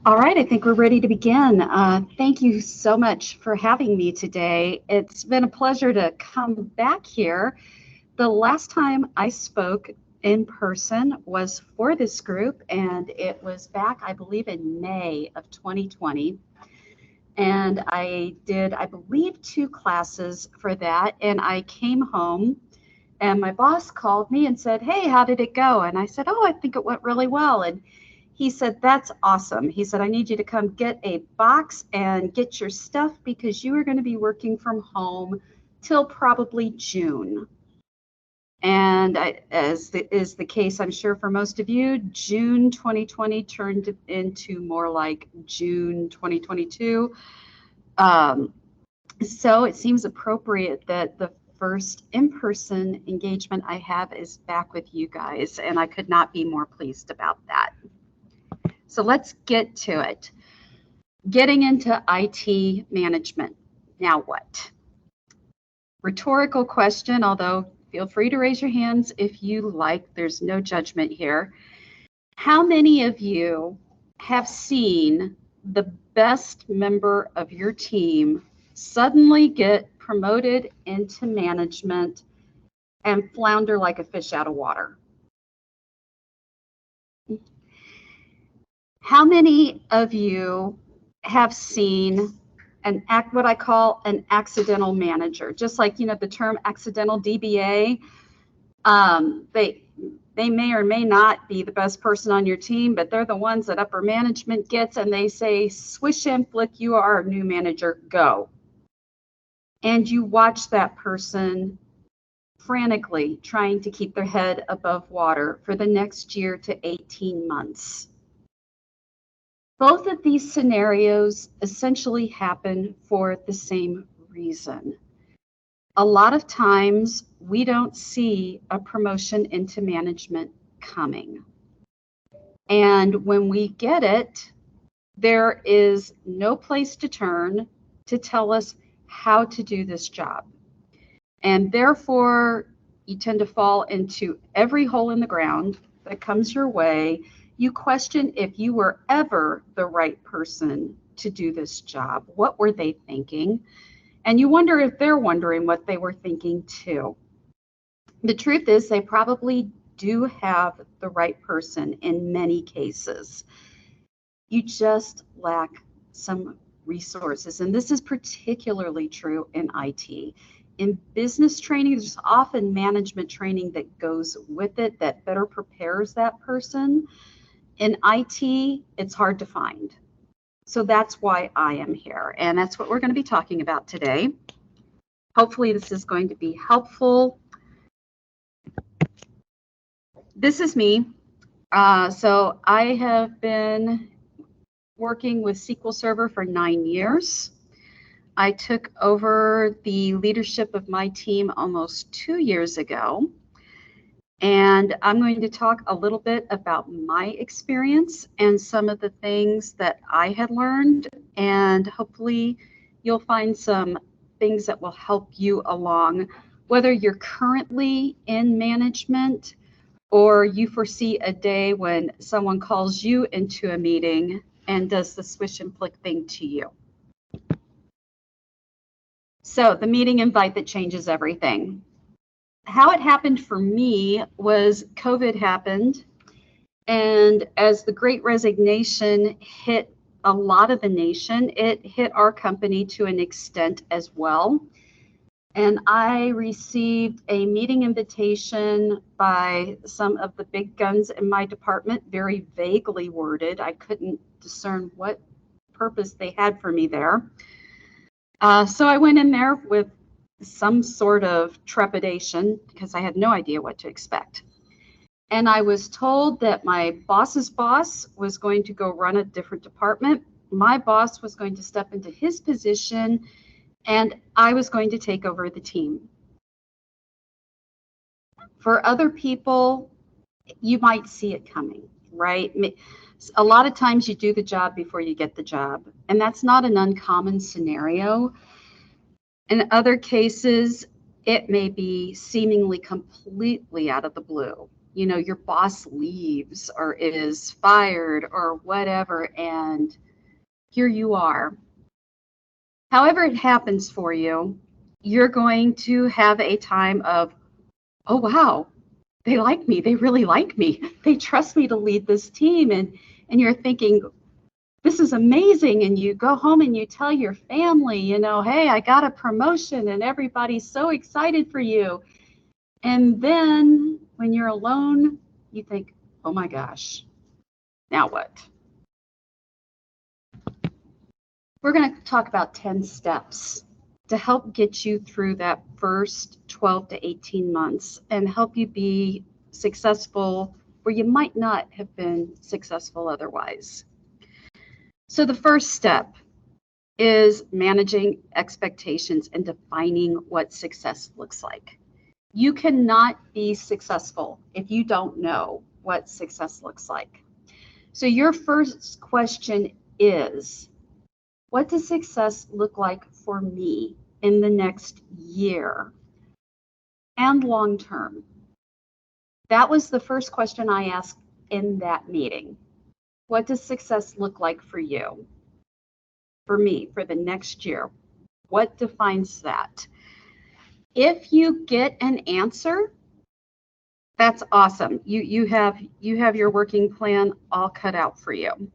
All right, I think we're ready to begin. Thank you so much for having me today. It's been a pleasure to come back here. The last time I spoke in person was for this group, and it was back, I believe, in May of 2020. And I did, I believe, 2 classes for that. And I came home, and my boss called me and said, "Hey, how did it go?" And I said, "Oh, I think it went really well." And he said, "That's awesome." He said, "I need you to come get a box and get your stuff because you are going to be working from home till probably June." And as is the case, I'm sure for most of you, June 2020 turned into more like June 2022. So it seems appropriate that the first in-person engagement I have is back with you guys, and I could not be more pleased about that. So let's get to it. Getting into IT management. Now what? Rhetorical question, although feel free to raise your hands if you like. There's no judgment here. How many of you have seen the best member of your team suddenly get promoted into management and flounder like a fish out of water? How many of you have seen what I call an accidental manager? Just like, the term accidental DBA, they may or may not be the best person on your team, but they're the ones that upper management gets, and they say, "Swish and flick, you are our new manager, go." And you watch that person frantically trying to keep their head above water for the next year to 18 months. Both of these scenarios essentially happen for the same reason. A lot of times we don't see a promotion into management coming. And when we get it, there is no place to turn to tell us how to do this job. And therefore, you tend to fall into every hole in the ground that comes your way. You question if you were ever the right person to do this job. What were they thinking? And you wonder if they're wondering what they were thinking too. The truth is, they probably do have the right person in many cases. You just lack some resources. And this is particularly true in IT. In business training, there's often management training that goes with it that better prepares that person. In IT, it's hard to find. So that's why I am here. And that's what we're going to be talking about today. Hopefully this is going to be helpful. This is me. So I have been working with SQL Server for 9 years. I took over the leadership of my team almost 2 years ago. And I'm going to talk a little bit about my experience and some of the things that I had learned. And hopefully you'll find some things that will help you along, whether you're currently in management or you foresee a day when someone calls you into a meeting and does the swish and flick thing to you. So the meeting invite that changes everything. How it happened for me was COVID happened, and as the Great Resignation hit a lot of the nation, it hit our company to an extent as well. And I received a meeting invitation by some of the big guns in my department, very vaguely worded. I couldn't discern what purpose they had for me there. So I went in there with some sort of trepidation because I had no idea what to expect. And I was told that my boss's boss was going to go run a different department. My boss was going to step into his position, and I was going to take over the team. For other people, you might see it coming, right? A lot of times you do the job before you get the job, and that's not an uncommon scenario. In other cases, it may be seemingly completely out of the blue. your boss leaves or is fired or whatever, and here you are. However it happens for you, you're going to have a time of, oh, wow, they like me. They really like me. They trust me to lead this team. And you're thinking, this is amazing. And you go home and you tell your family, hey, I got a promotion, and everybody's so excited for you. And then when you're alone, you think, oh my gosh, now what? We're going to talk about 10 steps to help get you through that first 12 to 18 months and help you be successful where you might not have been successful otherwise. So the first step is managing expectations and defining what success looks like. You cannot be successful if you don't know what success looks like. So your first question is, what does success look like for me in the next year and long term? That was the first question I asked in that meeting. What does success look like for you? For me, for the next year? What defines that? If you get an answer, that's awesome. You have your working plan all cut out for you.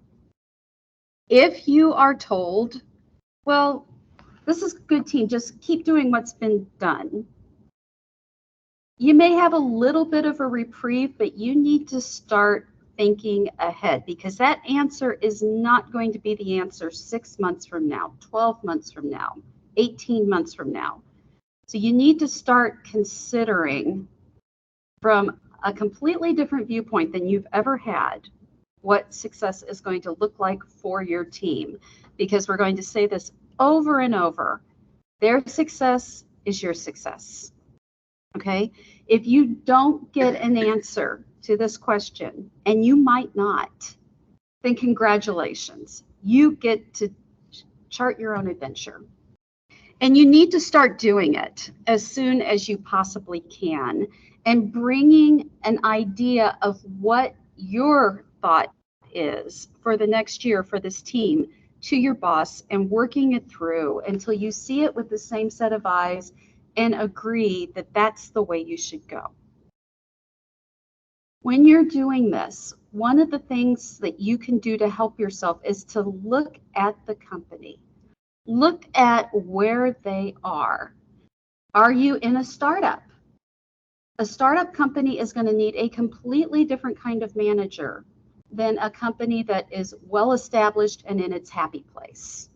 If you are told, well, this is a good team, just keep doing what's been done, you may have a little bit of a reprieve, but you need to start thinking ahead, because that answer is not going to be the answer 6 months from now, 12 months from now, 18 months from now. So you need to start considering from a completely different viewpoint than you've ever had what success is going to look like for your team, because we're going to say this over and over. Their success is your success. Okay? If you don't get an answer to this question, and you might not, then congratulations. You get to chart your own adventure. And you need to start doing it as soon as you possibly can, and bringing an idea of what your thought is for the next year for this team to your boss, and working it through until you see it with the same set of eyes and agree that that's the way you should go. When you're doing this, one of the things that you can do to help yourself is to look at the company. Look at where they are. Are you in a startup? A startup company is going to need a completely different kind of manager than a company that is well established and in its happy place.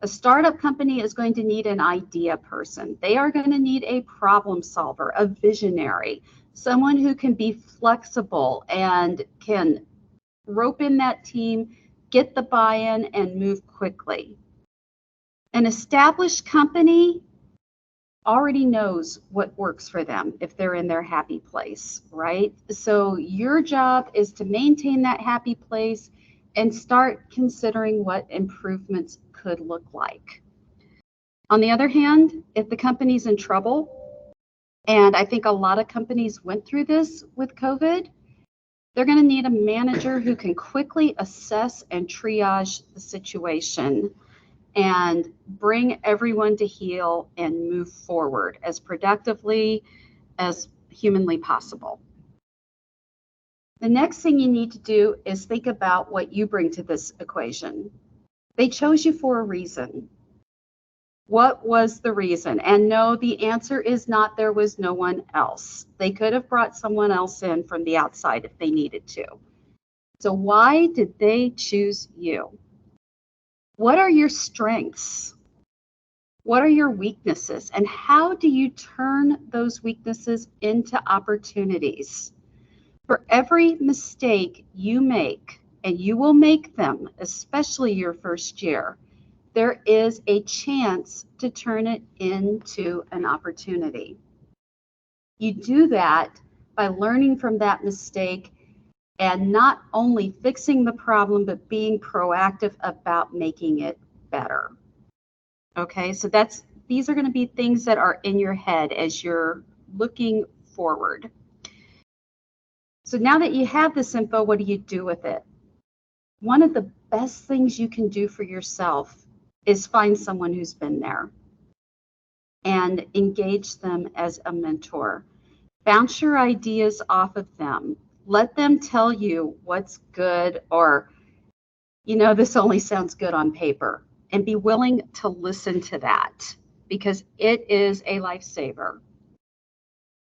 A startup company is going to need an idea person. They are going to need a problem solver, a visionary, someone who can be flexible and can rope in that team, get the buy-in, and move quickly. An established company already knows what works for them if they're in their happy place, right? So your job is to maintain that happy place and start considering what improvements could look like. On the other hand, if the company's in trouble, and I think a lot of companies went through this with COVID, they're going to need a manager who can quickly assess and triage the situation and bring everyone to heel and move forward as productively as humanly possible. The next thing you need to do is think about what you bring to this equation. They chose you for a reason. What was the reason? And no, the answer is not there was no one else. They could have brought someone else in from the outside if they needed to. So why did they choose you? What are your strengths? What are your weaknesses? And how do you turn those weaknesses into opportunities? For every mistake you make, and you will make them, especially your first year, there is a chance to turn it into an opportunity. You do that by learning from that mistake and not only fixing the problem, but being proactive about making it better. Okay, so these are going to be things that are in your head as you're looking forward. So now that you have this info, what do you do with it? One of the best things you can do for yourself is find someone who's been there and engage them as a mentor. Bounce your ideas off of them. Let them tell you what's good, or, this only sounds good on paper, and be willing to listen to that, because it is a lifesaver.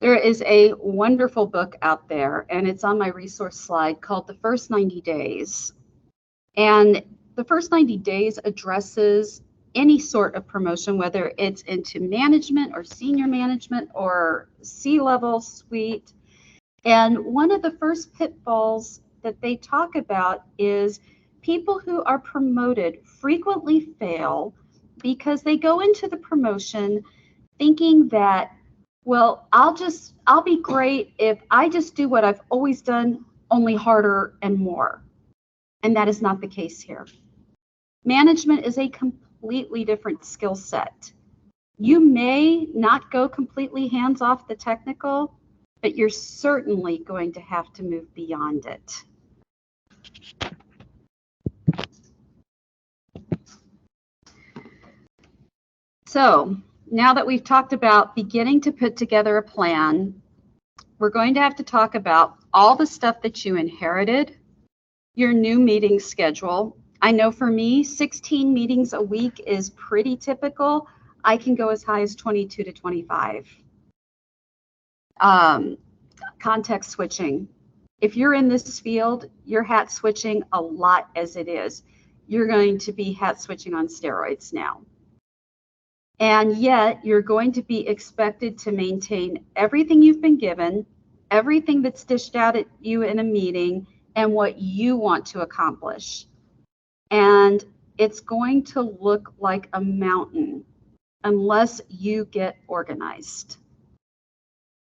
There is a wonderful book out there, and it's on my resource slide, called The First 90 Days. And the first 90 days addresses any sort of promotion, whether it's into management or senior management or C-level suite. And one of the first pitfalls that they talk about is people who are promoted frequently fail because they go into the promotion thinking that, well, I'll be great if I just do what I've always done, only harder and more. And that is not the case here. Management is a completely different skill set. You may not go completely hands off the technical, but you're certainly going to have to move beyond it. So now that we've talked about beginning to put together a plan, we're going to have to talk about all the stuff that you inherited, your new meeting schedule. I know for me, 16 meetings a week is pretty typical. I can go as high as 22 to 25. Context switching. If you're in this field, you're hat switching a lot as it is. You're going to be hat switching on steroids now. And yet you're going to be expected to maintain everything you've been given, everything that's dished out at you in a meeting, and what you want to accomplish. And it's going to look like a mountain unless you get organized.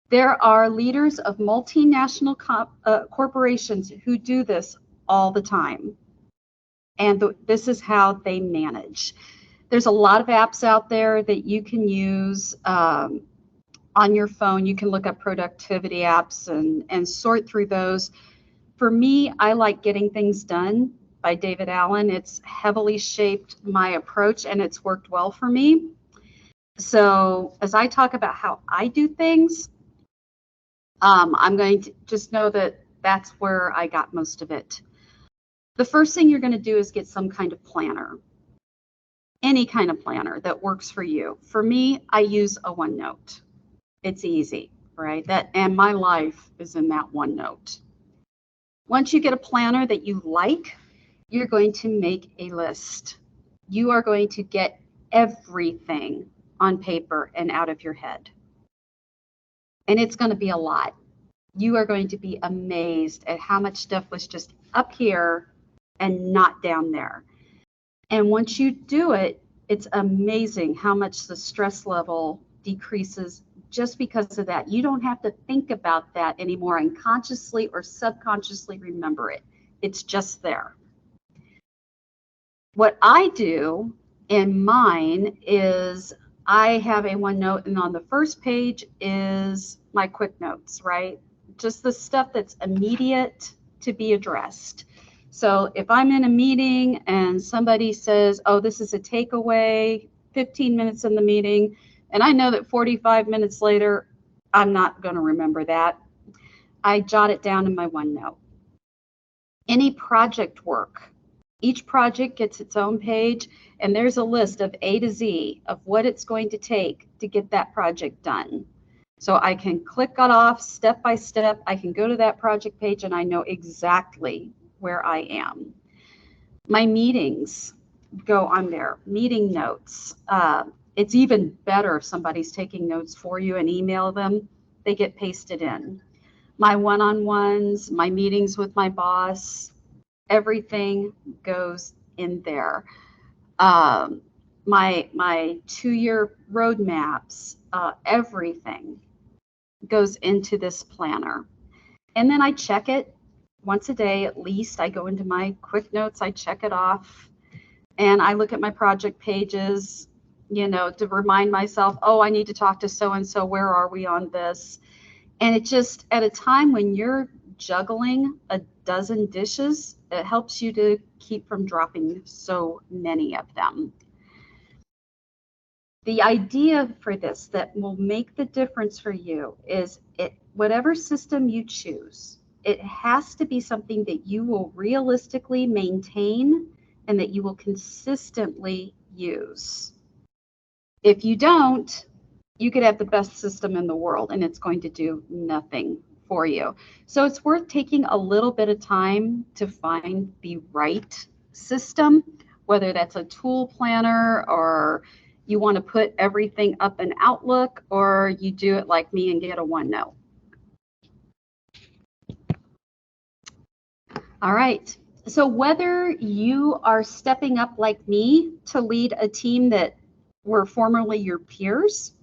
There are leaders of multinational corporations who do this all the time. And this is how they manage. There's a lot of apps out there that you can use on your phone. You can look up productivity apps and sort through those. For me, I like Getting Things Done by David Allen. It's heavily shaped my approach, and it's worked well for me. So as I talk about how I do things, I'm going to just know that that's where I got most of it. The first thing you're going to do is get some kind of planner, any kind of planner that works for you. For me, I use a OneNote. It's easy, right? And my life is in that OneNote. Once you get a planner that you like, you're going to make a list. You are going to get everything on paper and out of your head. And it's going to be a lot. You are going to be amazed at how much stuff was just up here and not down there. And once you do it, it's amazing how much the stress level decreases just because of that. You don't have to think about that anymore and consciously or subconsciously remember it. It's just there. What I do in mine is I have a OneNote, and on the first page is my quick notes, right? Just the stuff that's immediate to be addressed. So if I'm in a meeting and somebody says, oh, this is a takeaway, 15 minutes in the meeting, and I know that 45 minutes later, I'm not going to remember that, I jot it down in my OneNote. Any project work, each project gets its own page, and there's a list of A to Z of what it's going to take to get that project done. So I can click it off step by step. I can go to that project page and I know exactly where I am. My meetings go on there, meeting notes. It's even better if somebody's taking notes for you and email them, they get pasted in. My one-on-ones, my meetings with my boss, everything goes in there. My 2-year roadmaps, everything goes into this planner. And then I check it once a day at least. I go into my quick notes, I check it off, and I look at my project pages, to remind myself, oh, I need to talk to so-and-so, where are we on this? And it just, at a time when you're juggling a dozen dishes, it helps you to keep from dropping so many of them. The idea for this that will make the difference for you is whatever system you choose, it has to be something that you will realistically maintain and that you will consistently use. If you don't, you could have the best system in the world and it's going to do nothing for you. So it's worth taking a little bit of time to find the right system, whether that's a tool planner or you want to put everything up in Outlook, or you do it like me and get a OneNote. All right. So whether you are stepping up like me to lead a team that were formerly your peers,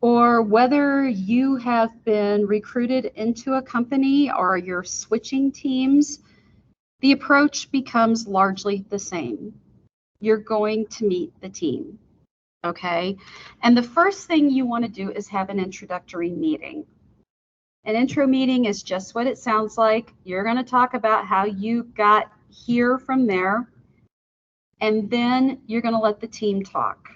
or whether you have been recruited into a company or you're switching teams, the approach becomes largely the same. You're going to meet the team, okay? And the first thing you want to do is have an introductory meeting. An intro meeting is just what it sounds like. You're going to talk about how you got here from there, and then you're going to let the team talk.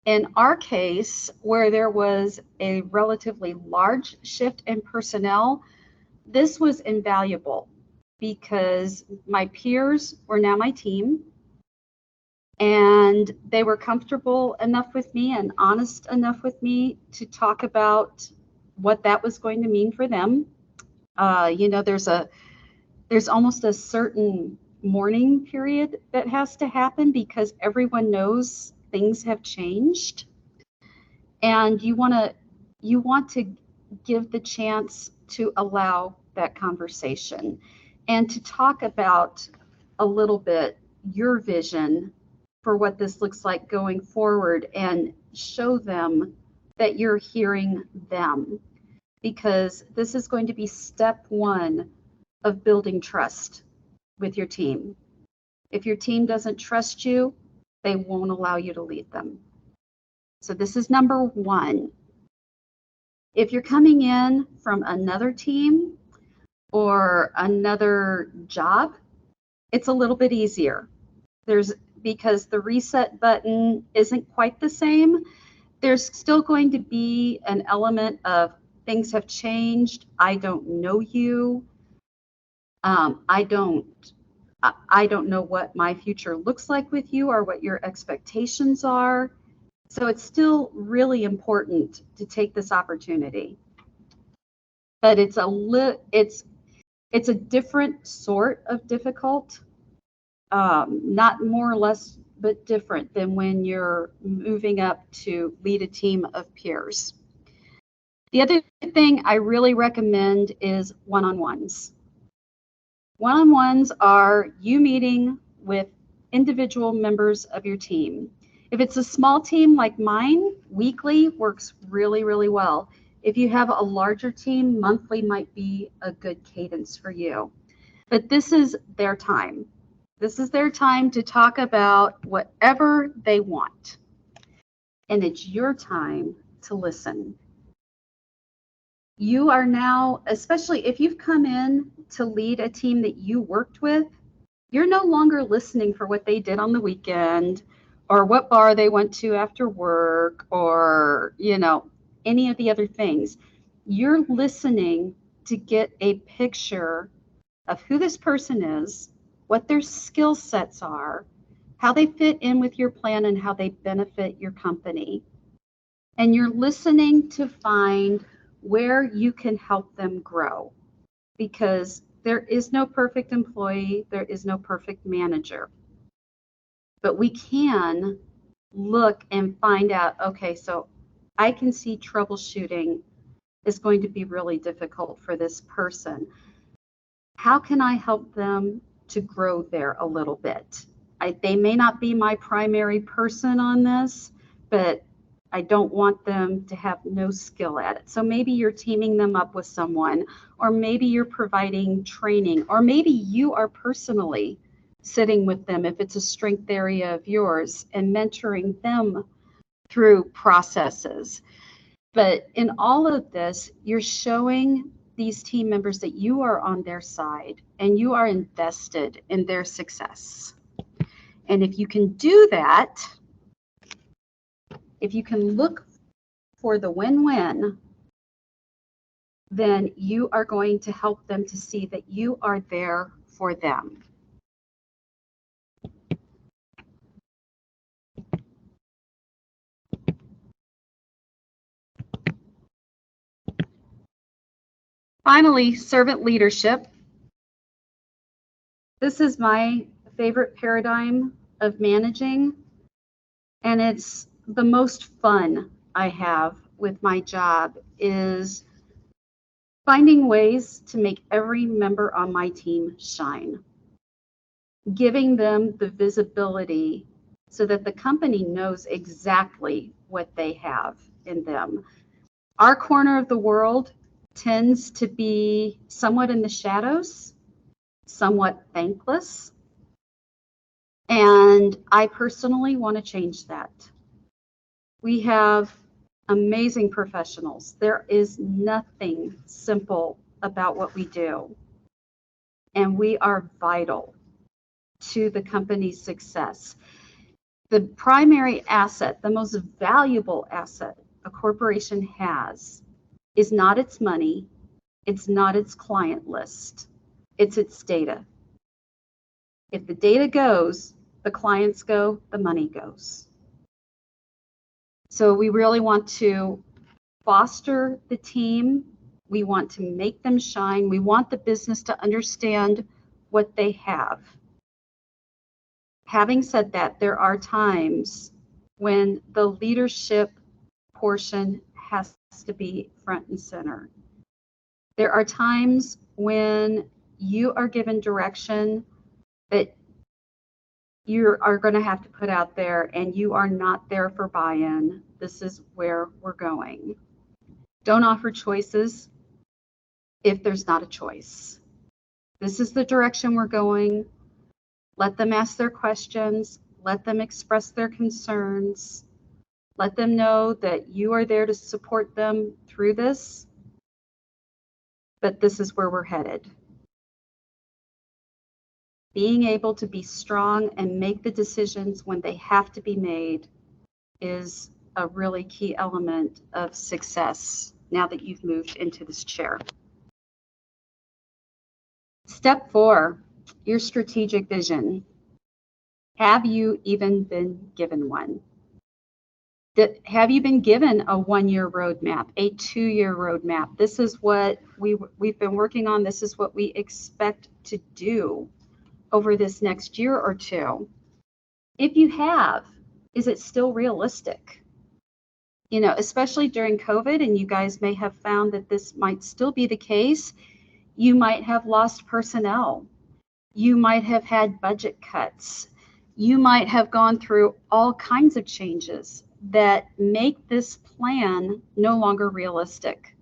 In our case, where there was a relatively large shift in personnel, this was invaluable because my peers were now my team, and they were comfortable enough with me and honest enough with me to talk about what that was going to mean for them. You know, there's almost a certain mourning period that has to happen because everyone knows things have changed, and you want to give the chance to allow that conversation and to talk about a little bit your vision for what this looks like going forward and show them that you're hearing them, because this is going to be step one of building trust with your team. If your team doesn't trust you, they won't allow you to lead them. So this is number one. If you're coming in from another team or another job, it's a little bit easier. Because the reset button isn't quite the same, there's still going to be an element of things have changed. I don't know you. I don't know what my future looks like with you or what your expectations are. So it's still really important to take this opportunity. But it's a different sort of difficult, not more or less, but different than when you're moving up to lead a team of peers. The other thing I really recommend is one-on-ones. One-on-ones are you meeting with individual members of your team. If it's a small team like mine, weekly works really, really well. If you have a larger team, monthly might be a good cadence for you. But this is their time. This is their time to talk about whatever they want. And it's your time to listen. You are now, especially if you've come in to lead a team that you worked with, you're no longer listening for what they did on the weekend or what bar they went to after work or, you know, any of the other things. You're listening to get a picture of who this person is, what their skill sets are, how they fit in with your plan, and how they benefit your company. And you're listening to find where you can help them grow, because there is no perfect employee, there is no perfect manager. But we can look and find out, okay, so I can see troubleshooting is going to be really difficult for this person. How can I help them to grow there a little bit? They may not be my primary person on this, but I don't want them to have no skill at it. So maybe you're teaming them up with someone, or maybe you're providing training, or maybe you are personally sitting with them if it's a strength area of yours and mentoring them through processes. But in all of this, you're showing these team members that you are on their side and you are invested in their success. And if you can do that, if you can look for the win-win, then you are going to help them to see that you are there for them. Finally, servant leadership. This is my favorite paradigm of managing, and it's the most fun I have with my job, is finding ways to make every member on my team shine, giving them the visibility so that the company knows exactly what they have in them. Our corner of the world tends to be somewhat in the shadows, somewhat thankless, and I personally want to change that. We have amazing professionals. There is nothing simple about what we do, and we are vital to the company's success. The primary asset, the most valuable asset a corporation has, is not its money, it's not its client list, it's its data. If the data goes, the clients go, the money goes. So we really want to foster the team. We want to make them shine. We want the business to understand what they have. Having said that, there are times when the leadership portion has to be front and center. There are times when you are given direction that you are going to have to put out there and you are not there for buy-in. This is where we're going. Don't offer choices if there's not a choice. This is the direction we're going. Let them ask their questions. Let them express their concerns. Let them know that you are there to support them through this, but this is where we're headed. Being able to be strong and make the decisions when they have to be made is a really key element of success now that you've moved into this chair. Step 4, your strategic vision. Have you even been given one? Have you been given a 1-year roadmap, a 2-year roadmap? This is what we've been working on. This is what we expect to do over this next year or two. If you have, is it still realistic? You know, especially during COVID, and you guys may have found that this might still be the case. You might have lost personnel. You might have had budget cuts. You might have gone through all kinds of changes that make this plan no longer realistic.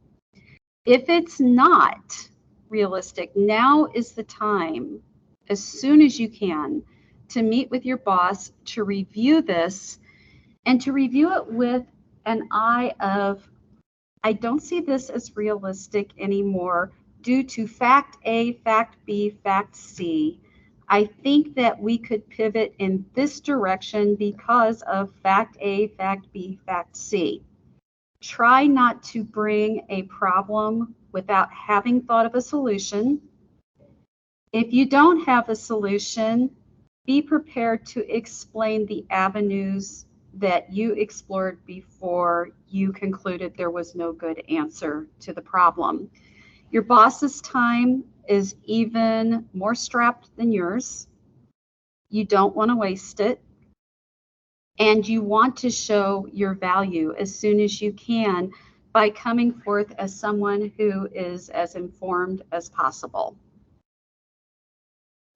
If it's not realistic, now is the time, as soon as you can, to meet with your boss to review this, and to review it with an eye of, I don't see this as realistic anymore due to fact A, fact B, fact C. I think that we could pivot in this direction because of fact A, fact B, fact C. Try not to bring a problem without having thought of a solution. If you don't have a solution, be prepared to explain the avenues that you explored before you concluded there was no good answer to the problem. Your boss's time is even more strapped than yours. You don't want to waste it. And you want to show your value as soon as you can by coming forth as someone who is as informed as possible.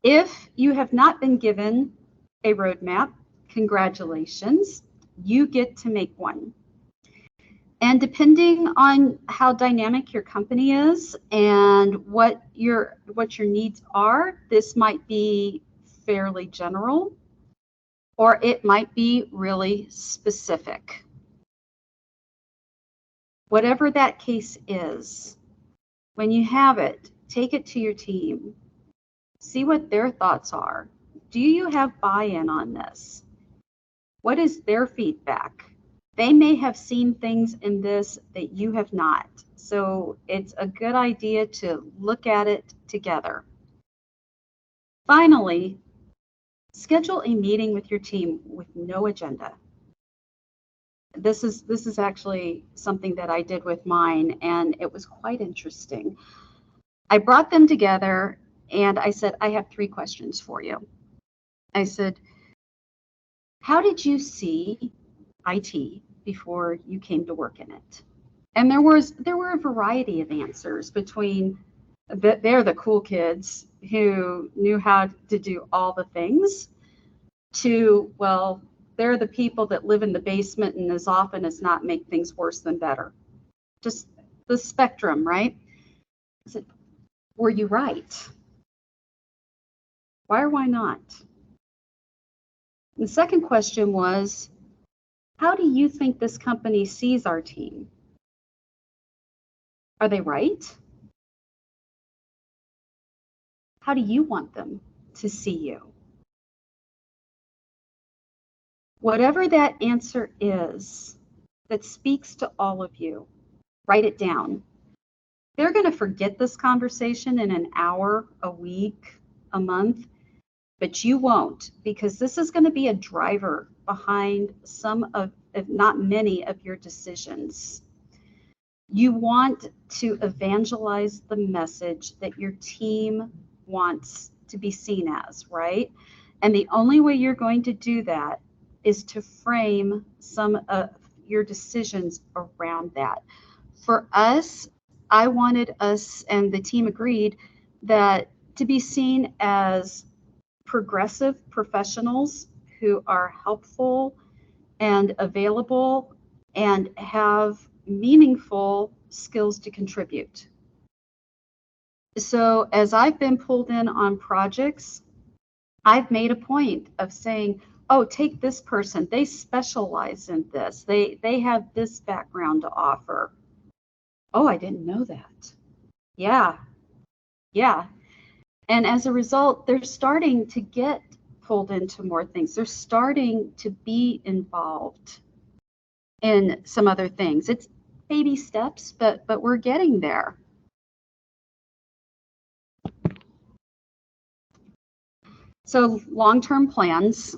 If you have not been given a roadmap, congratulations, you get to make one. And depending on how dynamic your company is and what your needs are, this might be fairly general, or it might be really specific. Whatever that case is, When you have it, take it to your team. See what their thoughts are. Do you have buy-in on this? What is their feedback? They may have seen things in this that you have not. So it's a good idea to look at it together. Finally, schedule a meeting with your team with no agenda. This is actually something that I did with mine, and it was quite interesting. I brought them together and I said, I have 3 questions for you. I said, how did you see IT before you came to work in it? And there were a variety of answers, between they're the cool kids who knew how to do all the things, to, well, they're the people that live in the basement and as often as not make things worse than better. Just the spectrum, right? I said, were you right? Why or why not? And the second question was, how do you think this company sees our team? Are they right? How do you want them to see you? Whatever that answer is that speaks to all of you, write it down. They're going to forget this conversation in an hour, a week, a month, but you won't, because this is going to be a driver behind some of, if not many, of your decisions. You want to evangelize the message that your team wants to be seen as, right? And the only way you're going to do that is to frame some of your decisions around that. For us, I wanted us, and the team agreed, that to be seen as progressive professionals who are helpful and available and have meaningful skills to contribute. So as I've been pulled in on projects, I've made a point of saying, oh, take this person. They specialize in this. They have this background to offer. Oh, I didn't know that. Yeah. And as a result, they're starting to get pulled into more things. They're starting to be involved in some other things. It's baby steps, but we're getting there. So long-term plans.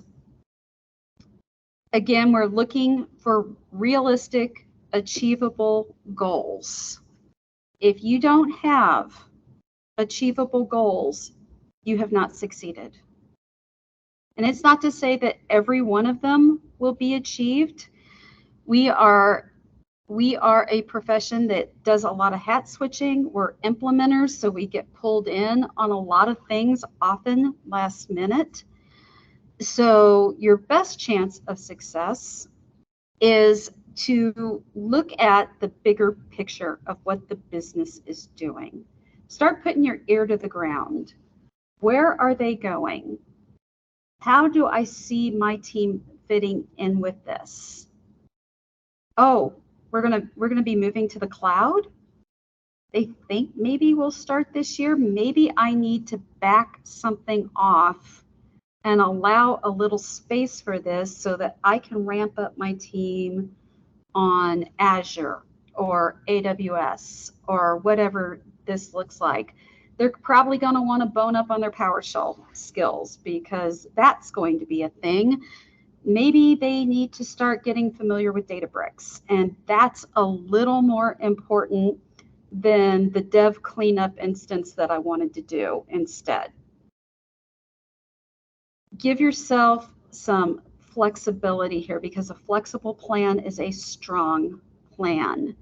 Again, we're looking for realistic, achievable goals. If you don't have achievable goals, you have not succeeded. And it's not to say that every one of them will be achieved. We are a profession that does a lot of hat switching. We're implementers, so we get pulled in on a lot of things, often last minute. So your best chance of success is to look at the bigger picture of what the business is doing. Start putting your ear to the ground. Where are they going? How do I see my team fitting in with this? Oh, we're gonna be moving to the cloud. They think maybe we'll start this year. Maybe I need to back something off and allow a little space for this so that I can ramp up my team on Azure or AWS or whatever this looks like. They're probably going to want to bone up on their PowerShell skills, because that's going to be a thing. Maybe they need to start getting familiar with Databricks, and that's a little more important than the dev cleanup instance that I wanted to do instead. Give yourself some flexibility here, because a flexible plan is a strong plan.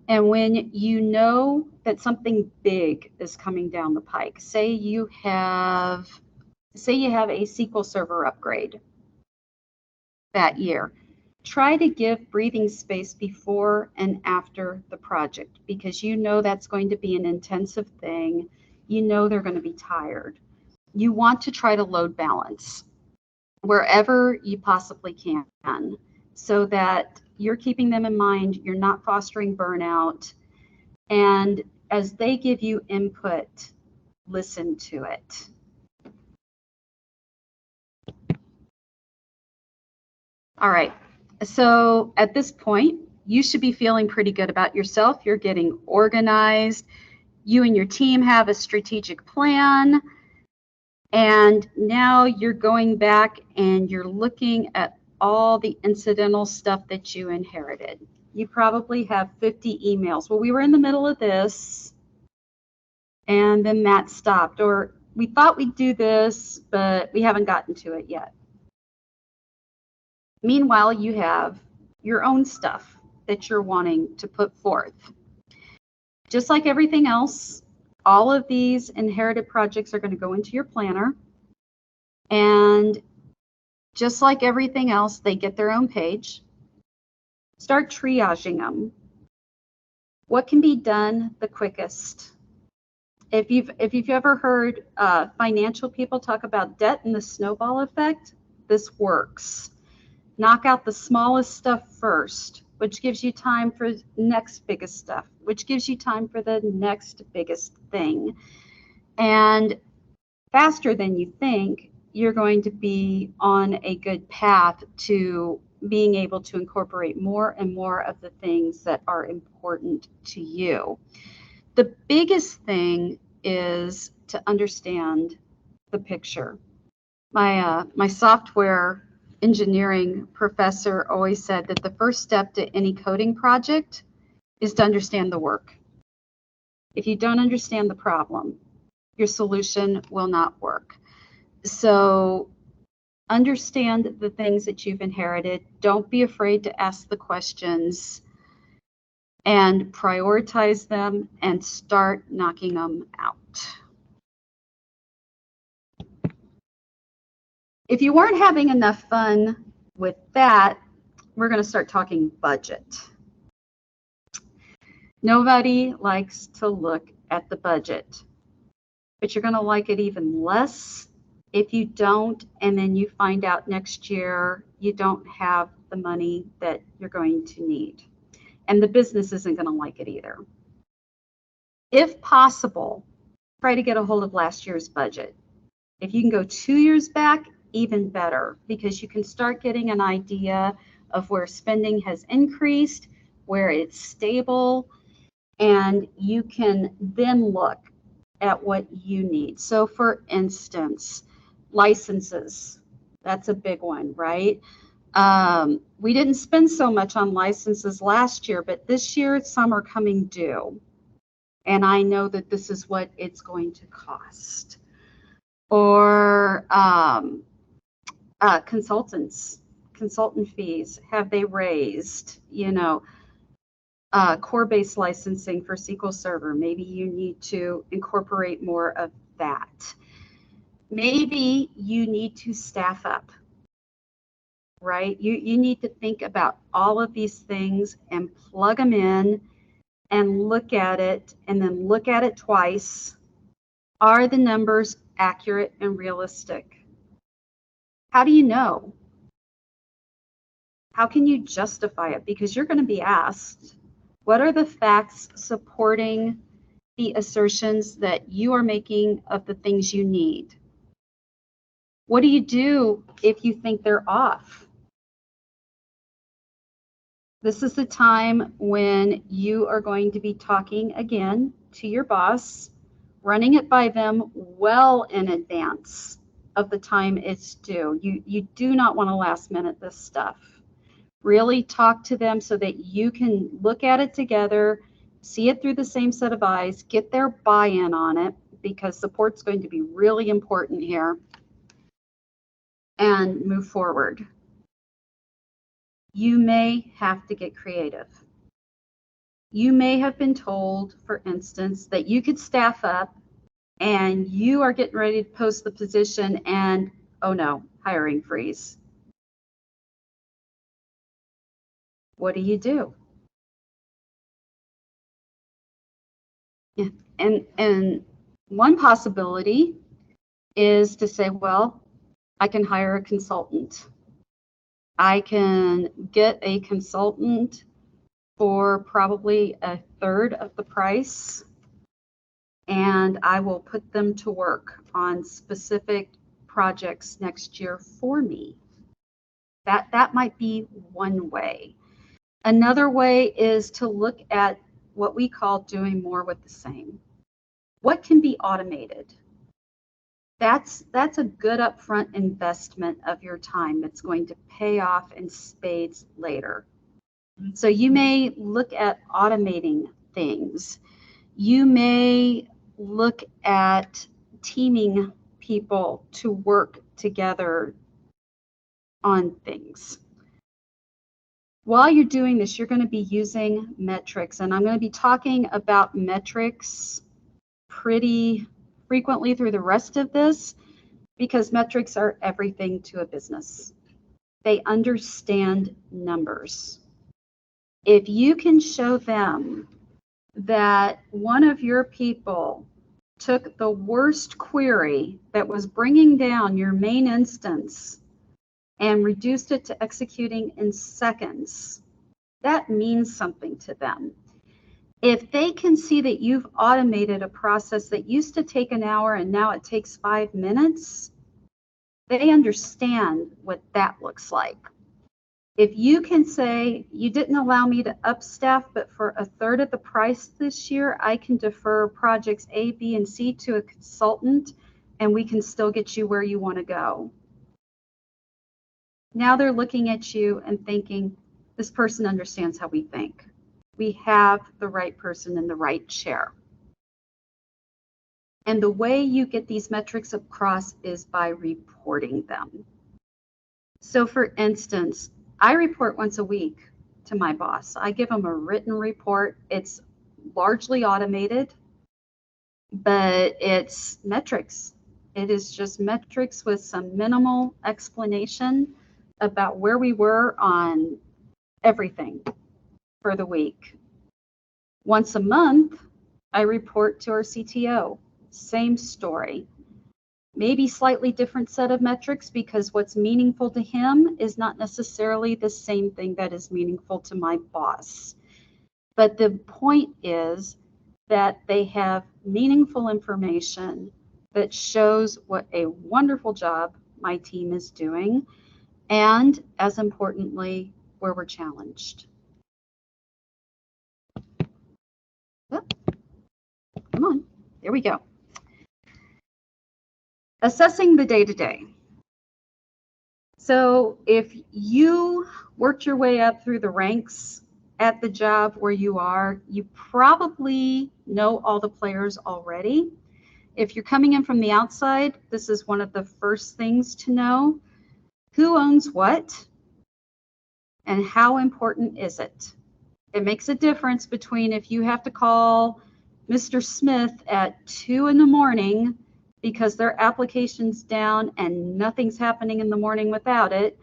And when you know that something big is coming down the pike, say you have a SQL Server upgrade that year, try to give breathing space before and after the project, because you know that's going to be an intensive thing. You know they're going to be tired. You want to try to load balance wherever you possibly can, so that you're keeping them in mind, you're not fostering burnout, and as they give you input, listen to it. All right, so at this point, you should be feeling pretty good about yourself. You're getting organized. You and your team have a strategic plan. And now you're going back and you're looking at all the incidental stuff that you inherited. You probably have 50 emails. Well, we were in the middle of this, and then that stopped. Or we thought we'd do this, but we haven't gotten to it yet. Meanwhile, you have your own stuff that you're wanting to put forth. Just like everything else, all of these inherited projects are going to go into your planner. And just like everything else, they get their own page. Start triaging them. What can be done the quickest? If you've ever heard financial people talk about debt and the snowball effect, this works. Knock out the smallest stuff first, which gives you time for the next biggest stuff, which gives you time for the next biggest thing. And faster than you think, you're going to be on a good path to being able to incorporate more and more of the things that are important to you. The biggest thing is to understand the picture. My software engineering professor always said that the first step to any coding project is to understand the work. If you don't understand the problem, your solution will not work. So understand the things that you've inherited. Don't be afraid to ask the questions and prioritize them and start knocking them out. If you weren't having enough fun with that, we're going to start talking budget. Nobody likes to look at the budget, but you're going to like it even less if you don't, and then you find out next year you don't have the money that you're going to need. And the business isn't going to like it either. If possible, try to get a hold of last year's budget. If you can go 2 years back, even better, because you can start getting an idea of where spending has increased, where it's stable, and you can then look at what you need. So for instance, licenses, that's a big one, right? We didn't spend so much on licenses last year, but this year some are coming due. And I know that this is what it's going to cost. Or consultant fees, have they raised? You know, core-based licensing for SQL Server, maybe you need to incorporate more of that. Maybe you need to staff up, right? You need to think about all of these things and plug them in and look at it, and then look at it twice. Are the numbers accurate and realistic? How do you know? How can you justify it? Because you're going to be asked, what are the facts supporting the assertions that you are making of the things you need? What do you do if you think they're off? This is the time when you are going to be talking again to your boss, running it by them well in advance of the time it's due. You do not want to last minute this stuff. Really talk to them so that you can look at it together, see it through the same set of eyes, get their buy-in on it, because support's going to be really important here, and move forward. You may have to get creative. You may have been told, for instance, that you could staff up and you are getting ready to post the position and, oh no, hiring freeze. What do you do? And one possibility is to say, well, I can hire a consultant. I can get a consultant for probably a third of the price and I will put them to work on specific projects next year for me. That might be one way. Another way is to look at what we call doing more with the same. What can be automated? That's a good upfront investment of your time that's going to pay off in spades later. So you may look at automating things. You may look at teaming people to work together on things. While you're doing this, you're going to be using metrics, and I'm going to be talking about metrics pretty frequently through the rest of this because metrics are everything to a business. They understand numbers. If you can show them that one of your people took the worst query that was bringing down your main instance and reduced it to executing in seconds, that means something to them. If they can see that you've automated a process that used to take an hour and now it takes 5 minutes, they understand what that looks like. If you can say, you didn't allow me to upstaff, but for a third of the price this year, I can defer projects A, B, and C to a consultant, and we can still get you where you want to go. Now they're looking at you and thinking, this person understands how we think. We have the right person in the right chair. And the way you get these metrics across is by reporting them. So for instance, I report once a week to my boss. I give him a written report. It's largely automated, but it's metrics. It is just metrics with some minimal explanation about where we were on everything for the week. Once a month, I report to our CTO. Same story. Maybe slightly different set of metrics because what's meaningful to him is not necessarily the same thing that is meaningful to my boss. But the point is that they have meaningful information that shows what a wonderful job my team is doing, and as importantly, where we're challenged. Oh, come on, there we go. Assessing the day-to-day. So if you worked your way up through the ranks at the job where you are, you probably know all the players already. If you're coming in from the outside, this is one of the first things to know. Who owns what and how important is it? It makes a difference between if you have to call Mr. Smith at 2 in the morning because their application's down and nothing's happening in the morning without it,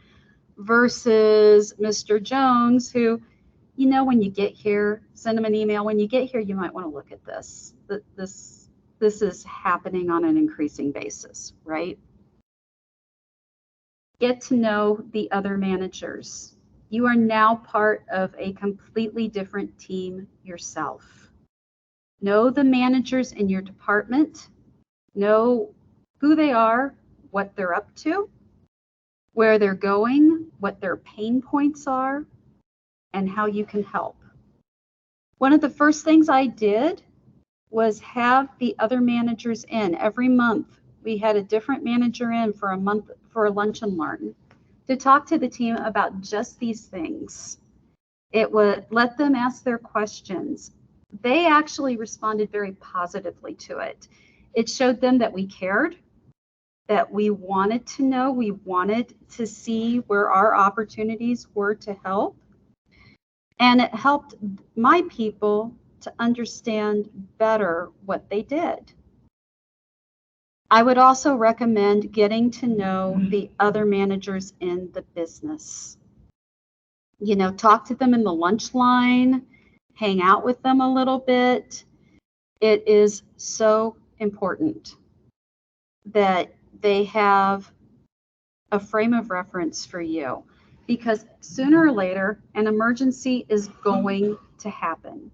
versus Mr. Jones, who, you know, when you get here, send him an email. When you get here, you might want to look at this. This is happening on an increasing basis, right? Get to know the other managers. You are now part of a completely different team yourself. Know the managers in your department. Know who they are, what they're up to, where they're going, what their pain points are, and how you can help. One of the first things I did was have the other managers in. Every month, we had a different manager in for a month for a lunch and learn to talk to the team about just these things. It would let them ask their questions. They actually responded very positively to it. It showed them that we cared, that we wanted to know, we wanted to see where our opportunities were to help. And it helped my people to understand better what they did. I would also recommend getting to know the other managers in the business. You know, talk to them in the lunch line, hang out with them a little bit. It is so important that they have a frame of reference for you, because sooner or later an emergency is going to happen.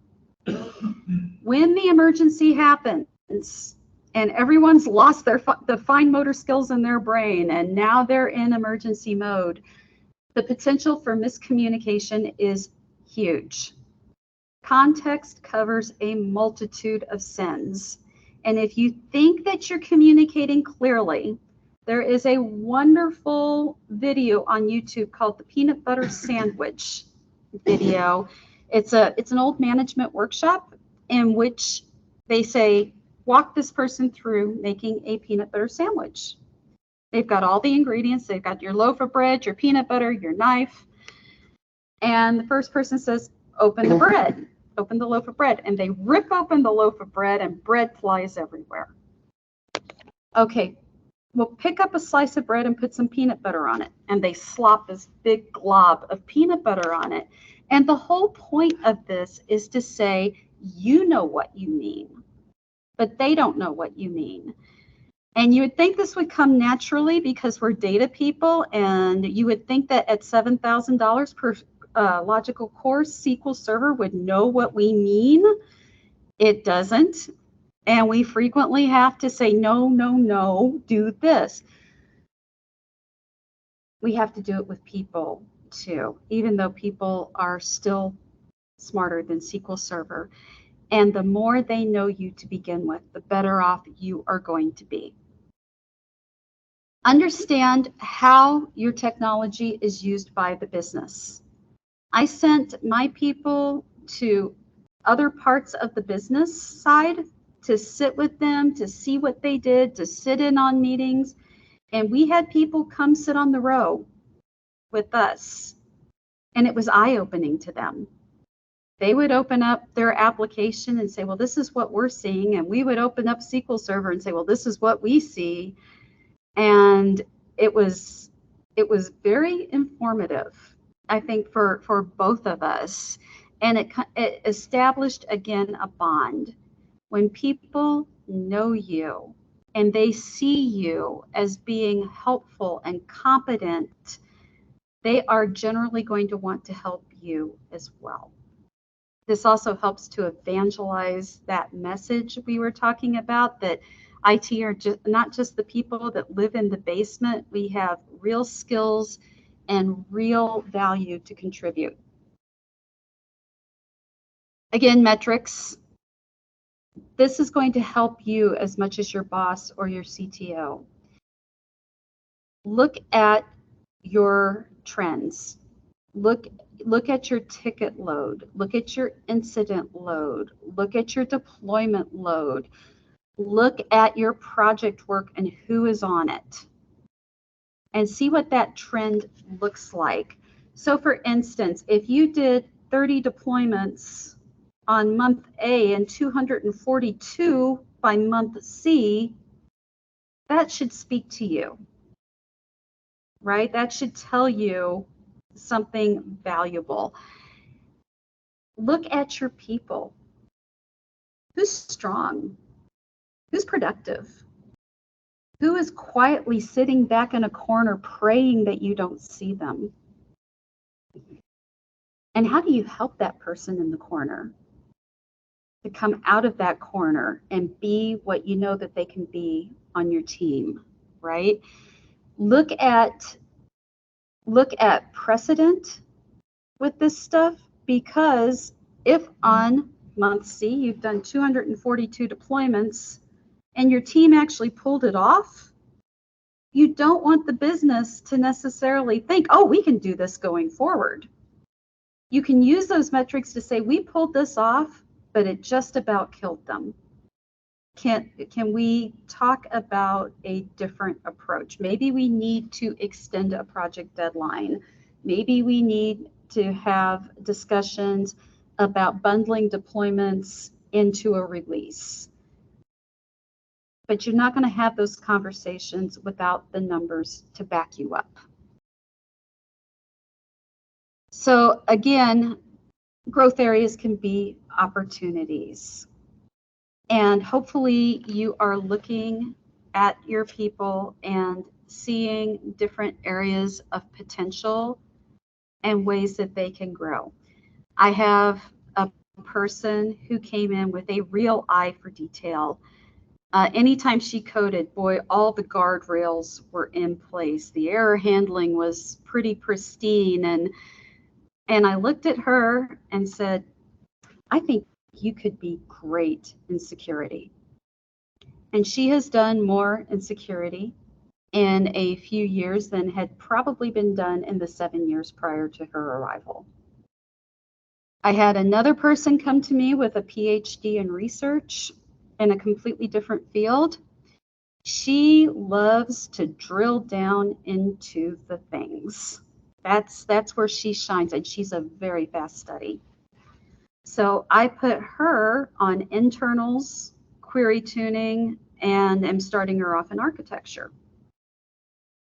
When the emergency happens, and everyone's lost the fine motor skills in their brain, and now they're in emergency mode, the potential for miscommunication is huge. Context covers a multitude of sins. And if you think that you're communicating clearly, there is a wonderful video on YouTube called the Peanut Butter Sandwich video. It's an old management workshop in which they say, walk this person through making a peanut butter sandwich. They've got all the ingredients. They've got your loaf of bread, your peanut butter, your knife. And the first person says, open the bread, open the loaf of bread. And they rip open the loaf of bread and bread flies everywhere. Okay, well, pick up a slice of bread and put some peanut butter on it. And they slop this big glob of peanut butter on it. And the whole point of this is to say, you know what you mean, but they don't know what you mean. And you would think this would come naturally because we're data people, and you would think that at $7,000 per logical course, SQL Server would know what we mean. It doesn't. And we frequently have to say, no, no, no, do this. We have to do it with people too, even though people are still smarter than SQL Server. And the more they know you to begin with, the better off you are going to be. Understand how your technology is used by the business. I sent my people to other parts of the business side to sit with them, to see what they did, to sit in on meetings. And we had people come sit on the row with us. And it was eye-opening to them. They would open up their application and say, well, this is what we're seeing. And we would open up SQL Server and say, well, this is what we see. And it was very informative, I think, for both of us. And it established, again, a bond. When people know you and they see you as being helpful and competent, they are generally going to want to help you as well. This also helps to evangelize that message we were talking about, that IT are not just the people that live in the basement. We have real skills and real value to contribute. Again, metrics. This is going to help you as much as your boss or your CTO. Look at your trends. Look at your ticket load. Look at your incident load. Look at your deployment load. Look at your project work and who is on it. And see what that trend looks like. So for instance, if you did 30 deployments on month A and 242 by month C, that should speak to you, right? That should tell you something valuable. Look at your people. Who's strong? Who's productive? Who is quietly sitting back in a corner praying that you don't see them? And how do you help that person in the corner to come out of that corner and be what you know that they can be on your team, right? Look at precedent with this stuff, because if on month C you've done 242 deployments and your team actually pulled it off, you don't want the business to necessarily think, oh, we can do this going forward. You can use those metrics to say, we pulled this off, but it just about killed them. Can we talk about a different approach? Maybe we need to extend a project deadline. Maybe we need to have discussions about bundling deployments into a release. But you're not going to have those conversations without the numbers to back you up. So again, growth areas can be opportunities. And hopefully you are looking at your people and seeing different areas of potential and ways that they can grow. I have a person who came in with a real eye for detail. Anytime she coded, boy, all the guardrails were in place. The error handling was pretty pristine. And I looked at her and said, I think you could be great in security. And she has done more in security in a few years than had probably been done in the 7 years prior to her arrival. I had another person come to me with a PhD in research in a completely different field. She loves to drill down into the things. That's where she shines, and she's a very fast study. So I put her on internals, query tuning, and am starting her off in architecture.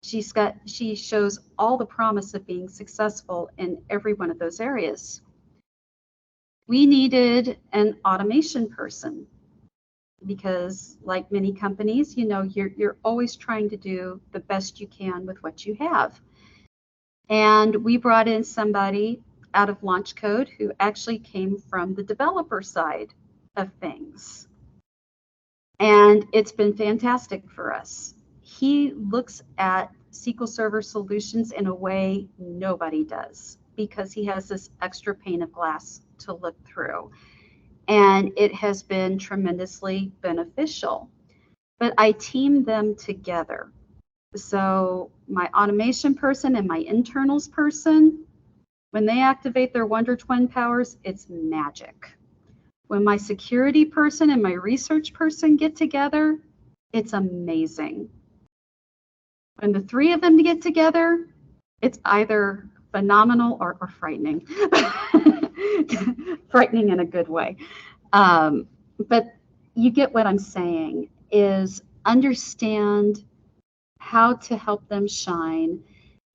She shows all the promise of being successful in every one of those areas. We needed an automation person because, like many companies, you're always trying to do the best you can with what you have. And we brought in somebody out of Launch Code who actually came from the developer side of things. And it's been fantastic for us. He looks at SQL Server solutions in a way nobody does because he has this extra pane of glass to look through. And it has been tremendously beneficial. But I teamed them together. So my automation person and my internals person, when they activate their Wonder Twin powers, it's magic. When my security person and my research person get together, it's amazing. When the three of them get together, it's either phenomenal or frightening. Frightening in a good way. But you get what I'm saying, is understand how to help them shine.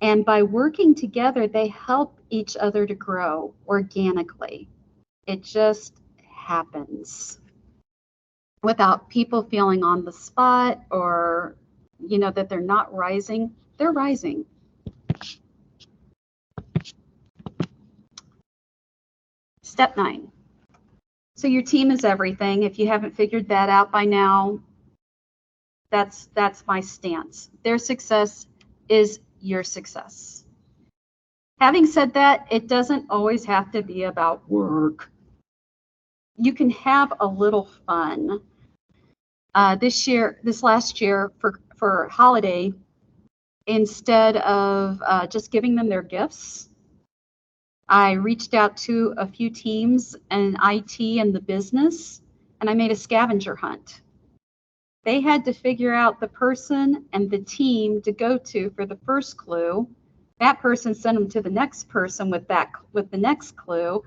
And by working together, they help each other to grow organically. It just happens without people feeling on the spot or, that they're not rising. They're rising. Step 9. So your team is everything. If you haven't figured that out by now, that's my stance. Their success is your success. Having said that, it doesn't always have to be about work. You can have a little fun. This last year for holiday, instead of just giving them their gifts, I reached out to a few teams in IT and the business, and I made a scavenger hunt. They had to figure out the person and the team to go to for the first clue. That person sent them to the next person with the next clue.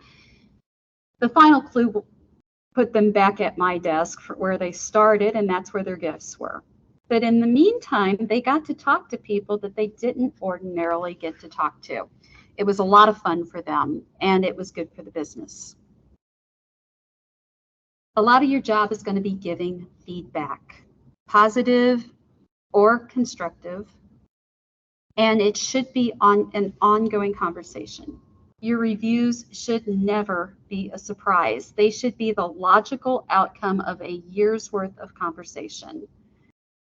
The final clue put them back at my desk for where they started, and that's where their gifts were. But in the meantime, they got to talk to people that they didn't ordinarily get to talk to. It was a lot of fun for them, and it was good for the business. A lot of your job is going to be giving feedback, positive or constructive, and it should be on an ongoing conversation. Your reviews should never be a surprise. They should be the logical outcome of a year's worth of conversation.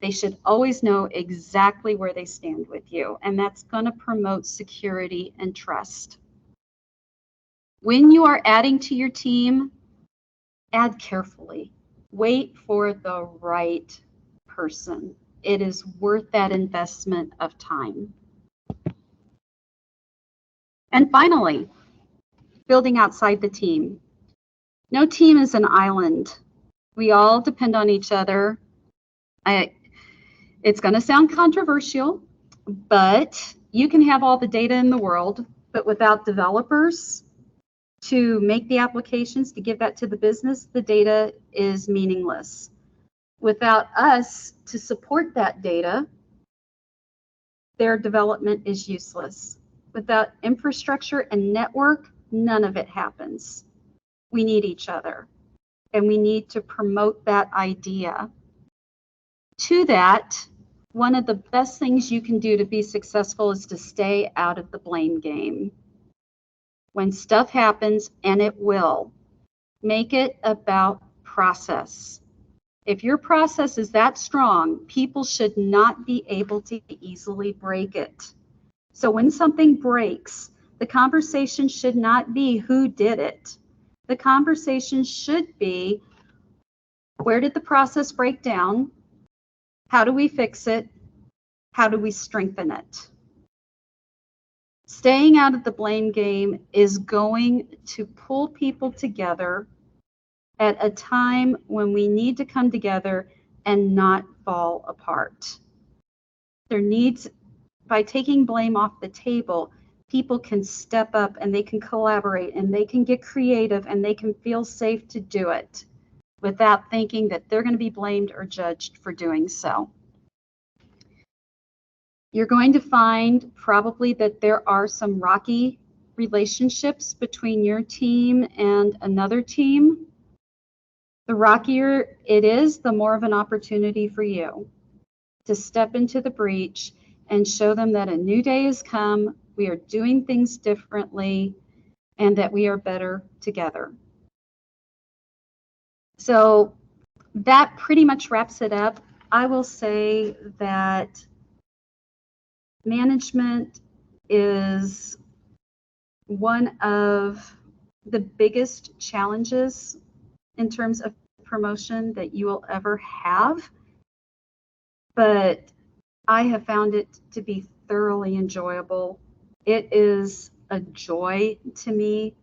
They should always know exactly where they stand with you, and that's going to promote security and trust. When you are adding to your team, add carefully. Wait for the right person. It is worth that investment of time. And finally, building outside the team. No team is an island. We all depend on each other. It's going to sound controversial, but you can have all the data in the world, but without developers to make the applications to give that to the business, the data is meaningless. Without us to support that data, their development is useless. Without infrastructure and network, none of it happens. We need each other, and we need to promote that idea. To that, one of the best things you can do to be successful is to stay out of the blame game. When stuff happens, and it will, make it about process. If your process is that strong, people should not be able to easily break it. So when something breaks, the conversation should not be who did it. The conversation should be, where did the process break down? How do we fix it? How do we strengthen it? Staying out of the blame game is going to pull people together at a time when we need to come together and not fall apart. By taking blame off the table, people can step up and they can collaborate and they can get creative and they can feel safe to do it without thinking that they're going to be blamed or judged for doing so. You're going to find probably that there are some rocky relationships between your team and another team. The rockier it is, the more of an opportunity for you to step into the breach and show them that a new day has come, we are doing things differently, and that we are better together. So that pretty much wraps it up. I will say that management is one of the biggest challenges in terms of promotion that you will ever have, but I have found it to be thoroughly enjoyable. It is a joy to me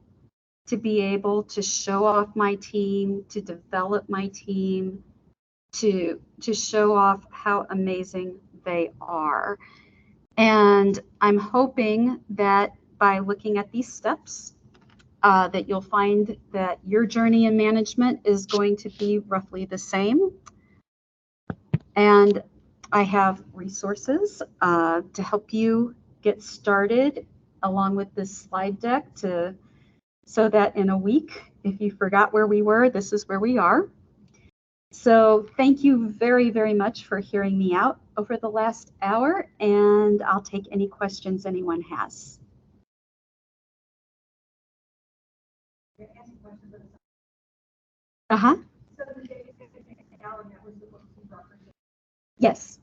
to be able to show off my team, to develop my team, to show off how amazing they are. And I'm hoping that by looking at these steps, that you'll find that your journey in management is going to be roughly the same. And I have resources to help you get started along with this slide deck so that in a week, if you forgot where we were, this is where we are. So thank you very, very much for hearing me out over the last hour, and I'll take any questions anyone has. Uh-huh. Yes.